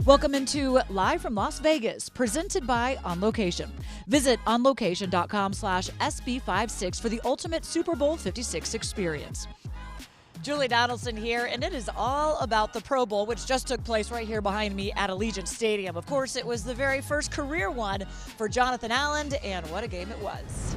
Welcome into Live from Las Vegas, presented by On Location. Visit onlocation.com/SB56 for the ultimate Super Bowl 56 experience. Julie Donaldson here, and it is all about the Pro Bowl, which just took place right here behind me at Allegiant Stadium. Of course, it was the very first career one for Jonathan Allen, and what a game it was.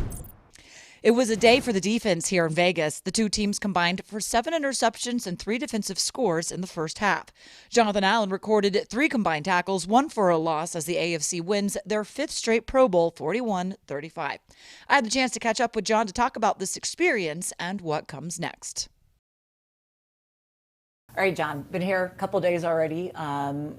It was a day for the defense here in Vegas. The two teams combined for 7 interceptions and 3 defensive scores in the first half. Jonathan Allen recorded 3 combined tackles, 1 for a loss as the AFC wins their 5th straight Pro Bowl, 41-35. I had the chance to catch up with John to talk about this experience and what comes next. All right, John, been here a couple days already.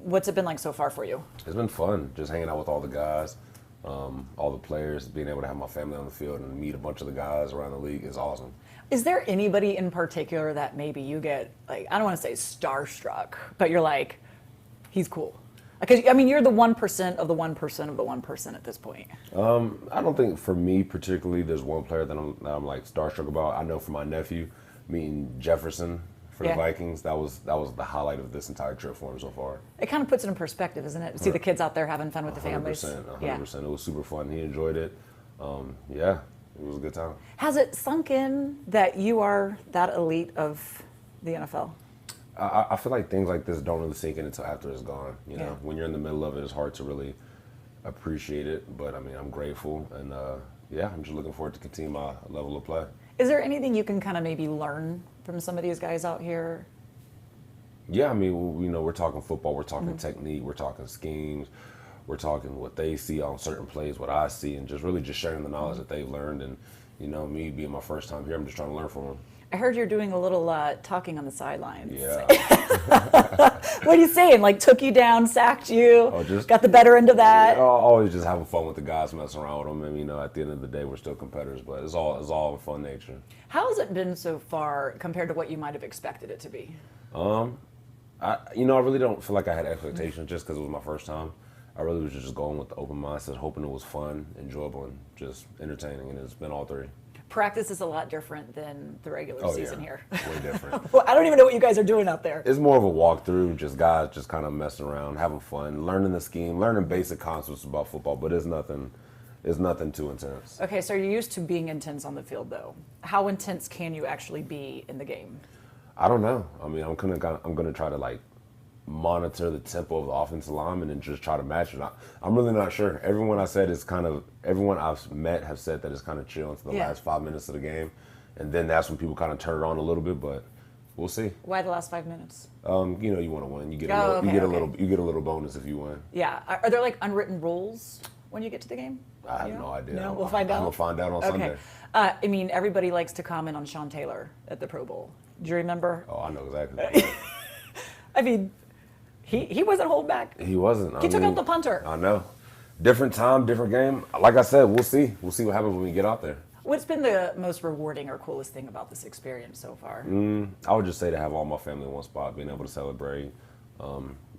What's it been like so far for you? It's been fun, just hanging out with all the guys. All the players, being able to have my family on the field and meet a bunch of the guys around the league is awesome. Is there anybody in particular that maybe you get, like, I don't want to say starstruck, but you're like, he's cool? Because, I mean, you're the 1% of the 1% of the 1% at this point. I don't think for me particularly there's one player that I'm like starstruck about. I know for my nephew, meeting Jefferson for the Vikings, that was the highlight of this entire trip for him so far. It kind of puts it in perspective, isn't it? To see the kids out there having fun with the families. 100%. It was super fun. He enjoyed it. It was a good time. Has it sunk in that you are that elite of the NFL? I feel like things like this don't really sink in until after it's gone. You know, when you're in the middle of it, it's hard to really appreciate it. But I mean, I'm grateful, and I'm just looking forward to continue my level of play. Is there anything you can kind of maybe learn from some of these guys out here? Yeah, I mean, we're talking football, we're talking technique, we're talking schemes, we're talking what they see on certain plays, what I see, and just really just sharing the knowledge that they've learned. And, me being my first time here, I'm just trying to learn from them. I heard you're doing a little talking on the sidelines. Yeah. What are you saying? Like, took you down, sacked you, got the better end of that? Always just having fun with the guys, messing around with them. And, at the end of the day, we're still competitors, but it's all in fun nature. How has it been so far compared to what you might have expected it to be? I really don't feel like I had expectations just because it was my first time. I really was just going with the open mindset, hoping it was fun, enjoyable, and just entertaining, and it's been all three. Practice is a lot different than the regular season here. Way different. Well, I don't even know what you guys are doing out there. It's more of a walkthrough, just guys just kind of messing around, having fun, learning the scheme, learning basic concepts about football, but it's nothing too intense. Okay, so you're used to being intense on the field, though. How intense can you actually be in the game? I don't know. I mean, I'm gonna try to monitor the tempo of the offensive lineman and just try to match it. I'm really not sure. Everyone I've met have said that it's kind of chill until the last 5 minutes of the game, and then that's when people kind of turn it on a little bit. But we'll see. Why the last 5 minutes? You want to win. You get a little bonus if you win. Yeah. Are there unwritten rules when you get to the game? I have no idea. No, we'll find out. I'm gonna find out on Sunday. I mean, everybody likes to comment on Sean Taylor at the Pro Bowl. Do you remember? Oh, I know exactly. I mean, he wasn't holding back. He wasn't. He took out the punter. I know. Different time, different game. Like I said, we'll see. We'll see what happens when we get out there. What's been the most rewarding or coolest thing about this experience so far? I would just say to have all my family in one spot, being able to celebrate,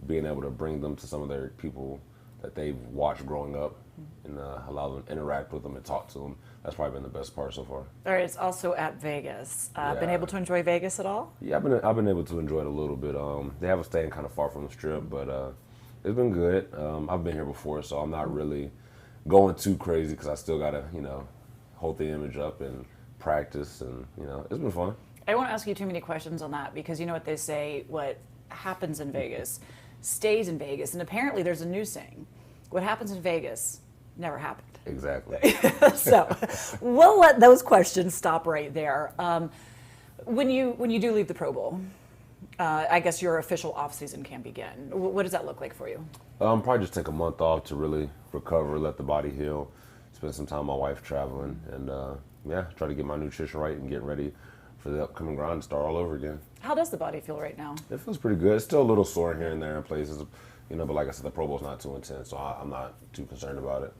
being able to bring them to some of their people that they've watched growing up, and allow them to interact with them and talk to them. That's probably been the best part so far. All right, it's also at Vegas. Been able to enjoy Vegas at all? Yeah, I've been able to enjoy it a little bit. They have us staying kind of far from the Strip, but it's been good. I've been here before, so I'm not really going too crazy because I still gotta hold the image up and practice, and it's been fun. I won't ask you too many questions on that because you know what they say: what happens in Vegas stays in Vegas, and apparently there's a new saying: what happens in Vegas never happened. Exactly. So we'll let those questions stop right there. When you do leave the Pro Bowl, I guess your official offseason can begin. What does that look like for you? Probably just take a month off to really recover, let the body heal, spend some time with my wife traveling, and try to get my nutrition right and get ready for the upcoming grind and start all over again. How does the body feel right now? It feels pretty good. It's still a little sore here and there in places, but like I said, the Pro Bowl's not too intense, so I'm not too concerned about it.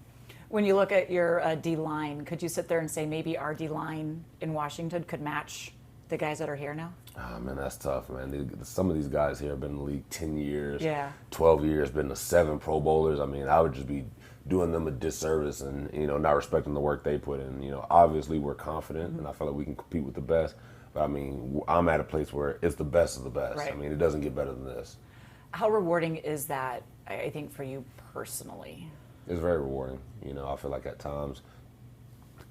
When you look at your D-line, could you sit there and say maybe our D-line in Washington could match the guys that are here now? Oh, man, that's tough, man. Some of these guys here have been in the league 10 years, 12 years, been to 7 Pro Bowlers. I mean, I would just be doing them a disservice and, not respecting the work they put in. Obviously we're confident, and I feel like we can compete with the best. But, I mean, I'm at a place where it's the best of the best. Right. I mean, it doesn't get better than this. How rewarding is that I think, for you personally? It's very rewarding. You know, I feel like at times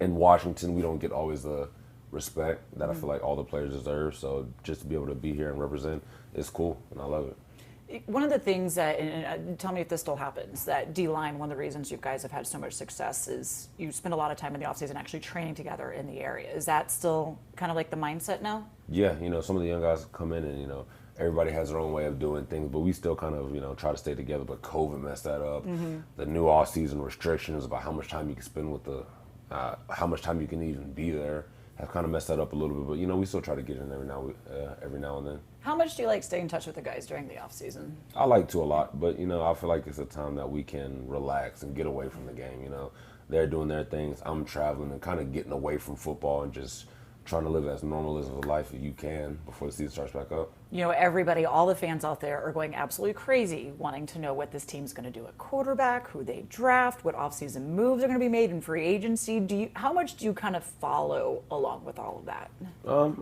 in Washington, we don't get always the respect that I feel like all the players deserve. So just to be able to be here and represent is cool, and I love it. One of the things that, and tell me if this still happens, that D-line, one of the reasons you guys have had so much success is you spend a lot of time in the offseason actually training together in the area. Is that still kind of like the mindset now? Yeah, you know, some of the young guys come in and, you know, everybody has their own way of doing things, but we still kind of, you know, try to stay together. But COVID messed that up. The new off-season restrictions about how much time you can spend with how much time you can even be there have kind of messed that up a little bit. But, you know, we still try to get in every now and then. How much do you like stay in touch with the guys during the off-season? I like to a lot, but, you know, I feel like it's a time that we can relax and get away from the game, you know. They're doing their things, I'm traveling and kind of getting away from football and just trying to live as normal as a life as you can before the season starts back up. You know, everybody, all the fans out there are going absolutely crazy wanting to know what this team's going to do at quarterback, who they draft, what offseason moves are going to be made in free agency. How much do you kind of follow along with all of that?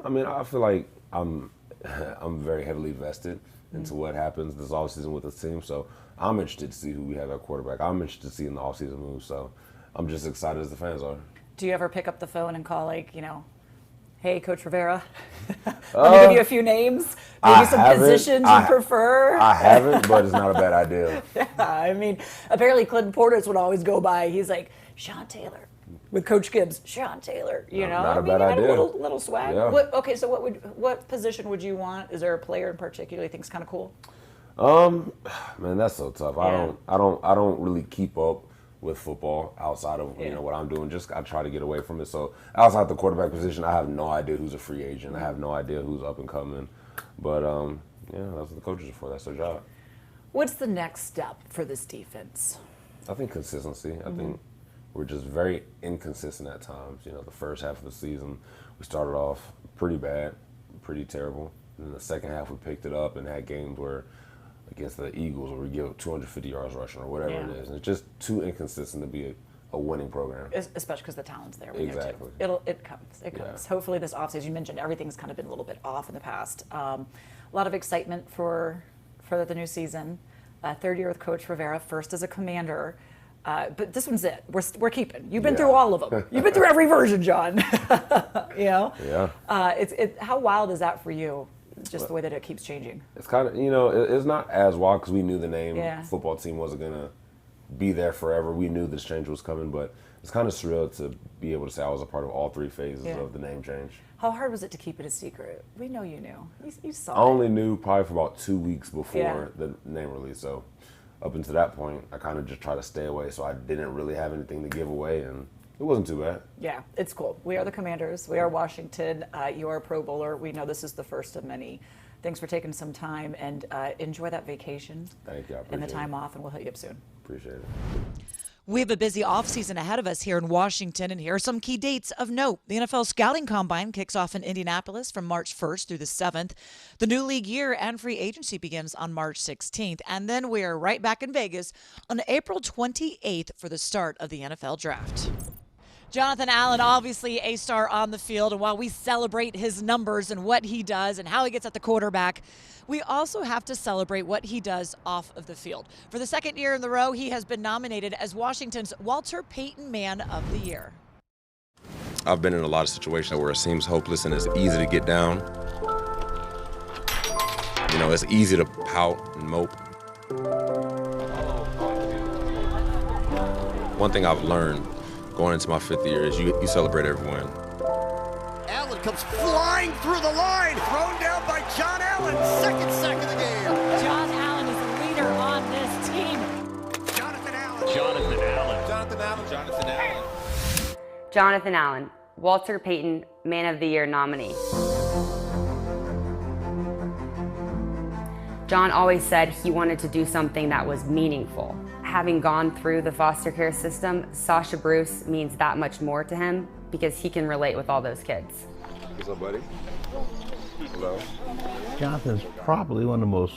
I mean, I feel like I'm very heavily vested into what happens this offseason with this team, so I'm interested to see who we have at quarterback. I'm interested to see in the offseason moves, so I'm just excited as the fans are. Do you ever pick up the phone and call, like, you know, hey, Coach Rivera, let me give you a few names, maybe some positions you prefer? I haven't, but it's not a bad idea. Yeah, I mean, apparently Clinton Portis would always go by. He's like, Sean Taylor. With Coach Gibbs, Sean Taylor, you know? Not a bad idea. A little swag. Yeah. Okay, so what position would you want? Is there a player in particular you think is kind of cool? Man, that's so tough. Yeah. I don't really keep up with football outside of you know what I'm doing. Just I try to get away from it. So outside the quarterback position, I have no idea who's a free agent. I have no idea who's up and coming. But yeah, that's what the coaches are for. That's their job. What's the next step for this defense? I think consistency. I think we're just very inconsistent at times. You know, the first half of the season, we started off pretty bad, pretty terrible. And in the second half, we picked it up and had games where against the Eagles where we give up 250 yards rushing or whatever it is. And it's just too inconsistent to be a winning program. Especially because the talent's there. Exactly. It comes. Yeah. Hopefully this offseason, you mentioned everything's kind of been a little bit off in the past. A lot of excitement for the new season. Third year with Coach Rivera, first as a Commander. But this one's it. We're keeping. You've been through all of them. You've been through every version, John. You know? Yeah. How wild is that for you? Just the way that it keeps changing. It's kind of, you know, it's not as wild because we knew the name football team wasn't going to be there forever. We knew this change was coming, but it's kind of surreal to be able to say I was a part of all three phases of the name change. How hard was it to keep it a secret? We know you knew. You saw it. I only knew probably for about 2 weeks before the name release. So up until that point, I kind of just tried to stay away. So I didn't really have anything to give away, and it wasn't too bad. Yeah, it's cool. We are the Commanders. We are Washington. You are a Pro Bowler. We know this is the first of many. Thanks for taking some time, and enjoy that vacation. Thank you. I appreciate and the time off, and we'll hit you up soon. Appreciate it. We have a busy offseason ahead of us here in Washington, and here are some key dates of note. The NFL Scouting Combine kicks off in Indianapolis from March 1st through the 7th. The new league year and free agency begins on March 16th, and then we are right back in Vegas on April 28th for the start of the NFL Draft. Jonathan Allen, obviously a star on the field, and while we celebrate his numbers and what he does and how he gets at the quarterback, we also have to celebrate what he does off of the field. For the second year in a row, he has been nominated as Washington's Walter Payton Man of the Year. I've been in a lot of situations where it seems hopeless and it's easy to get down. You know, it's easy to pout and mope. One thing I've learned going into my 5th year is you celebrate every win. Allen comes flying through the line, thrown down by John Allen, second sack of the game. John Allen is the leader on this team. Jonathan Allen. Jonathan Allen. Jonathan Allen. Jonathan Allen. Jonathan Allen, Walter Payton Man of the Year nominee. John always said he wanted to do something that was meaningful. Having gone through the foster care system, Sasha Bruce means that much more to him because he can relate with all those kids. What's up, buddy? Hello. Jonathan's probably one of the most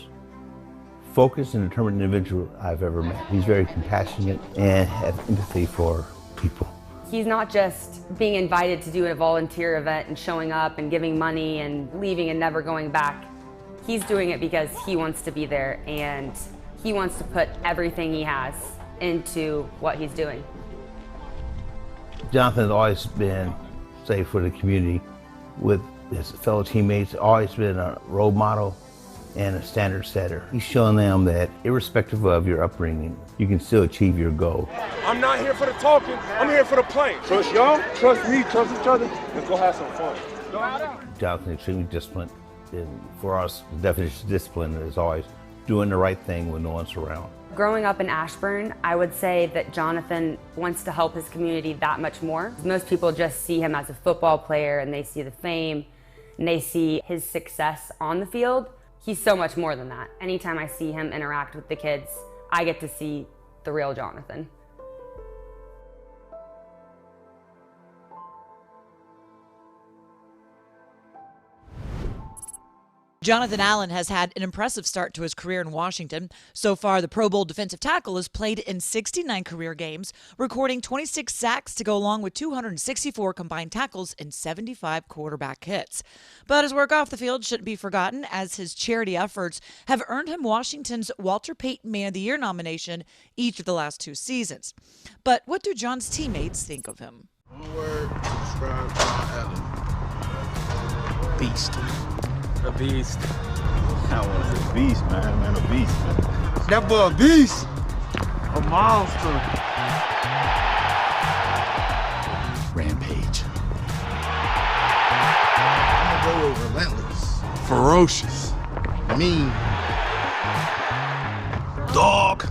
focused and determined individual I've ever met. He's very compassionate and has empathy for people. He's not just being invited to do a volunteer event and showing up and giving money and leaving and never going back. He's doing it because he wants to be there, and He wants to put everything he has into what he's doing. Jonathan's always been, say, for the community, with his fellow teammates, always been a role model and a standard setter. He's showing them that irrespective of your upbringing, you can still achieve your goal. I'm not here for the talking, I'm here for the playing. Trust y'all, trust me, trust each other, and go have some fun. Jonathan's extremely disciplined, and for us, the definition of discipline is always doing the right thing when no one's around. Growing up in Ashburn, I would say that Jonathan wants to help his community that much more. Most people just see him as a football player and they see the fame and they see his success on the field. He's so much more than that. Anytime I see him interact with the kids, I get to see the real Jonathan. Jonathan Allen has had an impressive start to his career in Washington. So far, the Pro Bowl defensive tackle has played in 69 career games, recording 26 sacks to go along with 264 combined tackles and 75 quarterback hits. But his work off the field shouldn't be forgotten, as his charity efforts have earned him Washington's Walter Payton Man of the Year nomination each of the last 2 seasons. But what do John's teammates think of him? One word to describe John Allen. Beast. A beast. That was a beast, man. A beast, man. That boy a beast. A monster. Rampage. I'm gonna go with relentless. Ferocious. Mean. Dog.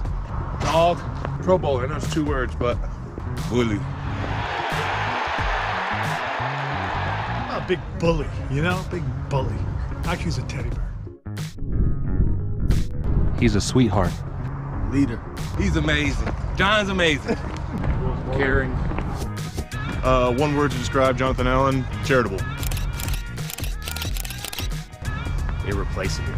Pro Bowler, and that's 2 words, but bully. A big bully, you know? Big bully. Like he's a teddy bear. He's a sweetheart. Leader. He's amazing. John's amazing. Caring. 1 word to describe Jonathan Allen: charitable. Irreplaceable.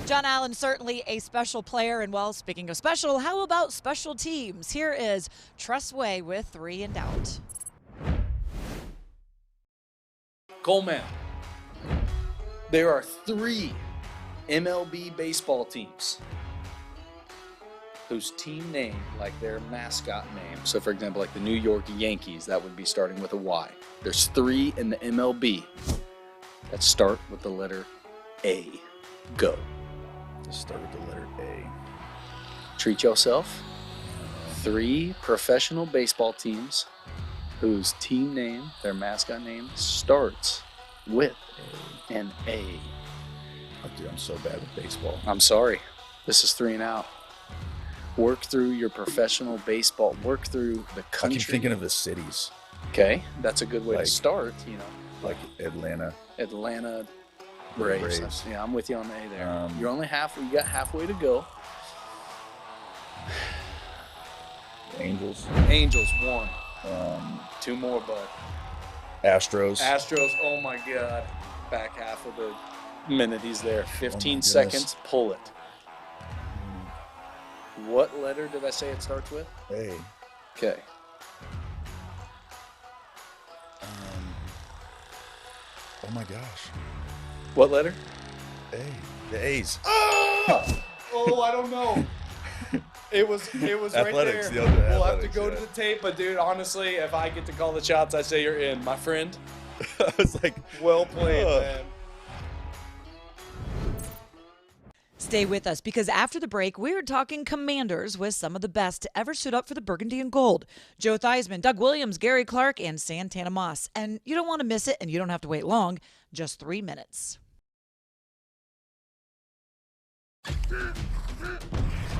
John Allen, certainly a special player. And, well, speaking of special, how about special teams? Here is Tressway with 3 and out. Coleman. There are 3 MLB baseball teams whose team name, like their mascot name, so for example, like the New York Yankees, that would be starting with a Y. There's 3 in the MLB that start with the letter A. Go. Let's start with the letter A. Treat yourself. 3 professional baseball teams whose team name, their mascot name, starts with an A. Oh, dude, I'm so bad with baseball. I'm sorry. This is 3 and out. Work through your professional baseball. Work through the country. I keep thinking of the cities. Okay, that's a good way to start, you know. Like Atlanta. Braves. Yeah, I'm with you on the A there. You're only you got halfway to go. Angels. 1. 2 more, bud. Astros. Oh my God. Back half of the minute he's there. 15 seconds, pull it. What letter did I say it starts with? A. Okay. Oh my gosh. What letter? A. The A's. Oh, I don't know. It was Athletics, right there. We'll have to go to the tape, but dude, honestly, if I get to call the shots, I say you're in, my friend. I was like, well played, man. Stay with us, because after the break, we're talking Commanders with some of the best to ever suit up for the Burgundy and Gold. Joe Theismann, Doug Williams, Gary Clark, and Santana Moss. And you don't want to miss it, and you don't have to wait long, just 3 minutes.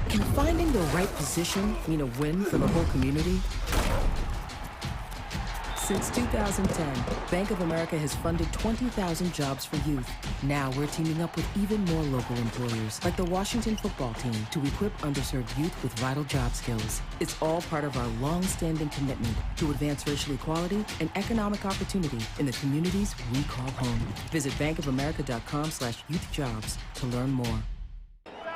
Can finding the right position mean a win for the whole community? Since 2010, Bank of America has funded 20,000 jobs for youth. Now we're teaming up with even more local employers, like the Washington football team, to equip underserved youth with vital job skills. It's all part of our long-standing commitment to advance racial equality and economic opportunity in the communities we call home. Visit bankofamerica.com/youthjobs to learn more.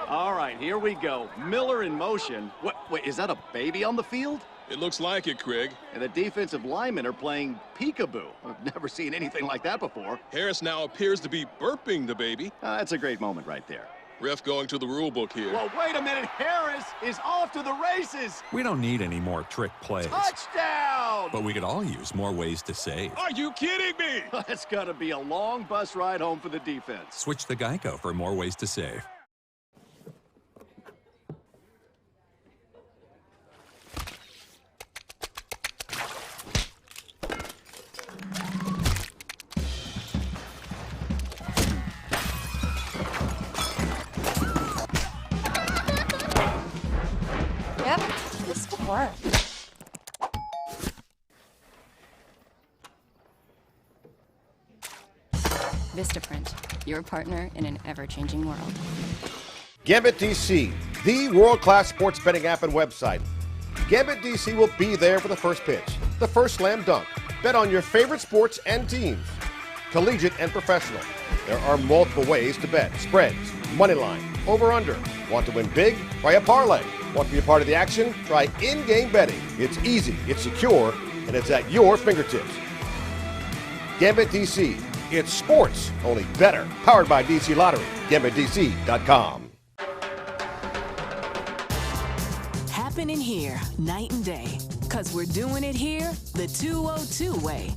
All right, here we go. Miller in motion. Wait, is that a baby on the field? It looks like it, Craig. And the defensive linemen are playing peekaboo. I've never seen anything like that before. Harris now appears to be burping the baby. That's a great moment right there. Ref going to the rule book here. Well, wait a minute. Harris is off to the races. We don't need any more trick plays. Touchdown! But we could all use more ways to save. Are you kidding me? It's going to be a long bus ride home for the defense. Switch to Geico for more ways to save. Yep, this will work. Vistaprint, your partner in an ever-changing world. Gambit DC, the world-class sports betting app and website. Gambit DC will be there for the first pitch, the first slam dunk. Bet on your favorite sports and teams, collegiate and professional. There are multiple ways to bet. Spreads, money line, over-under. Want to win big? Try a parlay. Want to be a part of the action? Try in-game betting. It's easy, it's secure, and it's at your fingertips. Gambit DC. It's sports, only better. Powered by DC Lottery. GambitDC.com. Happening here, night and day. 'Cause we're doing it here the 202 way.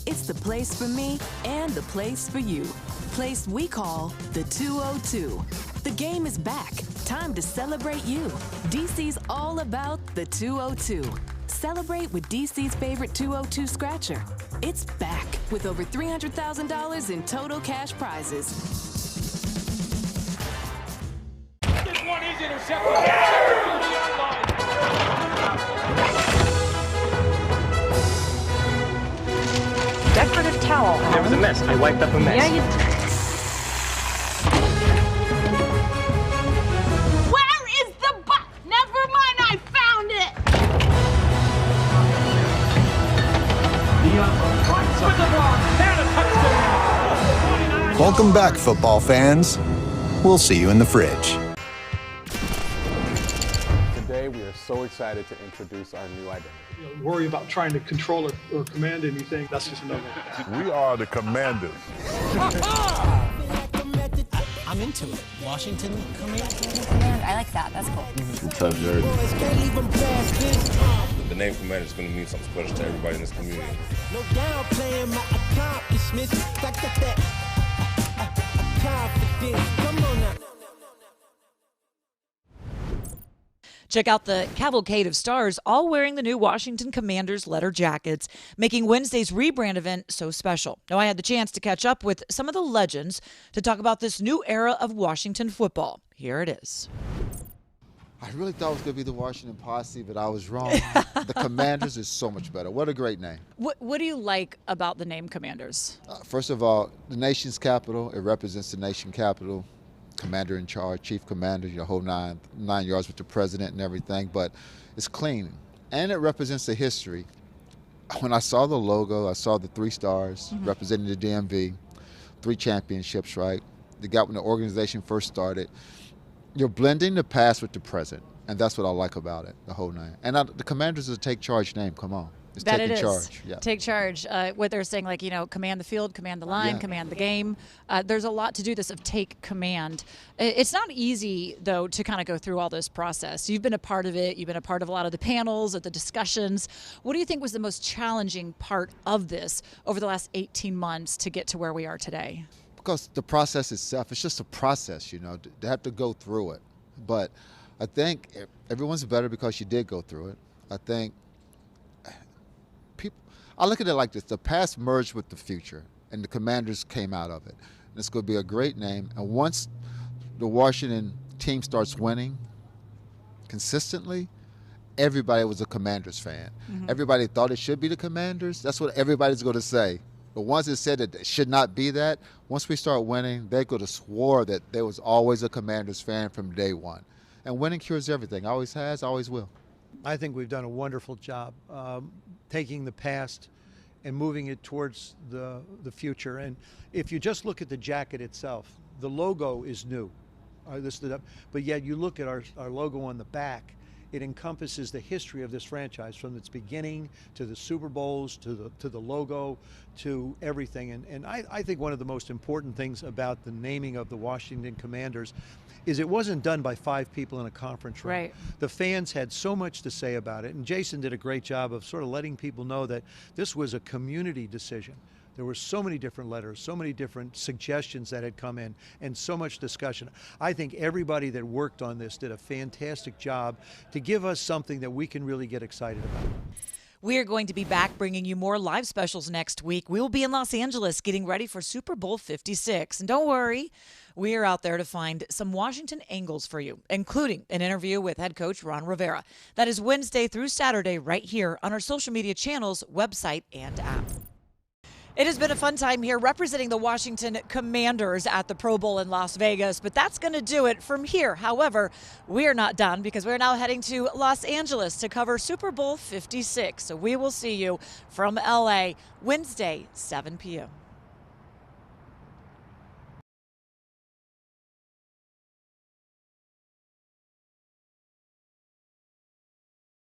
It's the place for me and the place for you. Place we call the 202. The game is back. Time to celebrate you. DC's all about the 202. Celebrate with DC's favorite 202 scratcher. It's back with over $300,000 in total cash prizes. This one is intercepted. Decorative towel. There was a mess. I wiped up a mess. Yeah, you Where is the butt? Never mind, I found it. Welcome back, football fans. We'll see you in the fridge. Today, we are so excited to introduce our new identity. Worry about trying to control or command anything. That's just another. We are the Commanders. I'm into it. Washington Command. I like that. That's cool. Tough jersey. The name Commander is going to mean something special to everybody in this community. No downplaying my accomplishments. Confidence. Come on now. Check out the cavalcade of stars, all wearing the new Washington Commanders leather jackets, making Wednesday's rebrand event so special. Now, I had the chance to catch up with some of the legends to talk about this new era of Washington football. Here it is. I really thought it was going to be the Washington Posse, but I was wrong. The Commanders is so much better. What a great name. What do you like about the name Commanders? First of all, the nation's capital. It represents the nation capital. Commander in charge, chief commander, your whole nine yards with the president and everything, but it's clean. And it represents the history. When I saw the logo, I saw the 3 stars representing the DMV, 3 championships, right? They got when the organization first started. You're blending the past with the present, and that's what I like about it, the whole name. And the Commanders is a take charge name, come on. It's that taking it is. charge. Yeah. Take charge. What they're saying, like, command the field, command the line, command the game. There's a lot to do this of take command. It's not easy, though, to kind of go through all this process. You've been a part of it. You've been a part of a lot of the panels, of the discussions. What do you think was the most challenging part of this over the last 18 months to get to where we are today? Because the process itself, it's just a process, They have to go through it. But I think everyone's better because you did go through it. I think I look at it like this. The past merged with the future, and the Commanders came out of it. And it's going to be a great name. And once the Washington team starts winning consistently, everybody was a Commanders fan. Everybody thought it should be the Commanders. That's what everybody's going to say. The ones that said that it should not be that, once we start winning, they're going to swore that there was always a Commanders fan from day one. And winning cures everything. Always has, always will. I think we've done a wonderful job taking the past and moving it towards the future. And if you just look at the jacket itself, the logo is new. But yet you look at our logo on the back, It encompasses the history of this franchise from its beginning to the Super Bowls, to the logo, to everything. And I think one of the most important things about the naming of the Washington Commanders is it wasn't done by 5 people in a conference room. Right. The fans had so much to say about it, and Jason did a great job of sort of letting people know that this was a community decision. There were so many different letters, so many different suggestions that had come in, and so much discussion. I think everybody that worked on this did a fantastic job to give us something that we can really get excited about. We are going to be back bringing you more live specials next week. We will be in Los Angeles getting ready for Super Bowl 56. And don't worry, we are out there to find some Washington angles for you, including an interview with head coach Ron Rivera. That is Wednesday through Saturday right here on our social media channels, website, and app. It has been a fun time here representing the Washington Commanders at the Pro Bowl in Las Vegas, but that's going to do it from here. However, we are not done because we're now heading to Los Angeles to cover Super Bowl 56. So we will see you from LA Wednesday, 7 p.m.